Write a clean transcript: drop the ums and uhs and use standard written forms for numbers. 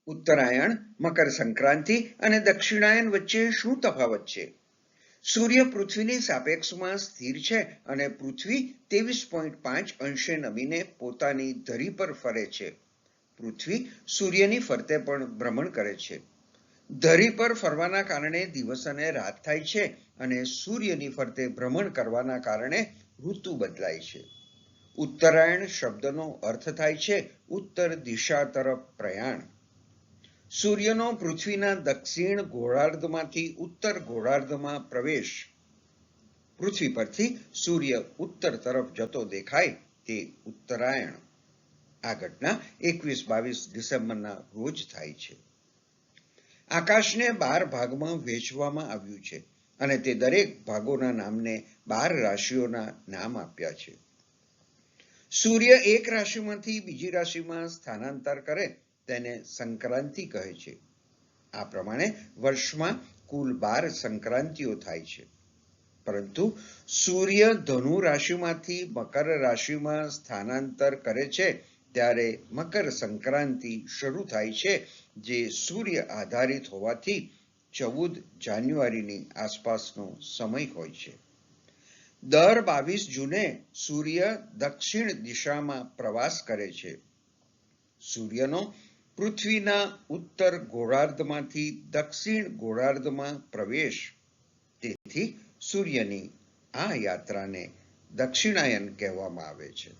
ઉત્તરાયણ, મકર સંક્રાંતિ અને દક્ષિણાયન વચ્ચે શું તફાવત છે? સૂર્ય પૃથ્વીની સાપેક્ષમાં સ્થિર છે અને પૃથ્વી 23.5 અંશે નમીને પોતાની ધરી પર ફરે છે. પૃથ્વી સૂર્યની ફરતે પણ ભ્રમણ કરે છે. ધરી પર ફરવાના કારણે દિવસ અને રાત થાય છે અને સૂર્યની ફરતે ભ્રમણ કરવાના કારણે ઋતુ બદલાય છે. ઉત્તરાયણ શબ્દનો અર્થ થાય છે ઉત્તર દિશા તરફ પ્રયાણ. સૂર્યનો પૃથ્વીના દક્ષિણ ગોળાર્ધમાંથી ઉત્તર ગોળાર્ધમાં પ્રવેશ. પૃથ્વી પરથી સૂર્ય ઉત્તર તરફ જતો દેખાય તે ઉત્તરાયણ. આ ઘટના 21-22 ડિસેમ્બરના રોજ થાય છે. આકાશને 12 ભાગમાં વહેંચવામાં આવ્યું છે અને તે દરેક ભાગોના નામને 12 રાશિઓના નામ આપ્યા છે. સૂર્ય એક રાશિમાંથી બીજી રાશિમાં સ્થાનાંતર કરે તેને સંક્રાંતિ કહે છે. આ પ્રમાણે વર્ષમાં કુલ 12 સંક્રાંતિઓ થાય છે. પરંતુ સૂર્ય ધનુ રાશિમાંથી મકર રાશિમાં સ્થાનાંતર કરે છે ત્યારે મકર સંક્રાંતિ શરૂ થાય છે, જે સૂર્ય આધારિત હોવાથી 14 જાન્યુઆરીની આસપાસનો સમય હોય છે. દર 22 જૂને સૂર્ય દક્ષિણ દિશામાં પ્રવાસ કરે છે. સૂર્યનો પૃથ્વીના ઉત્તર ગોળાર્ધમાંથી દક્ષિણ ગોળાર્ધમાં પ્રવેશ. તેથી સૂર્યની આ યાત્રાને દક્ષિણાયન કહેવામાં આવે છે.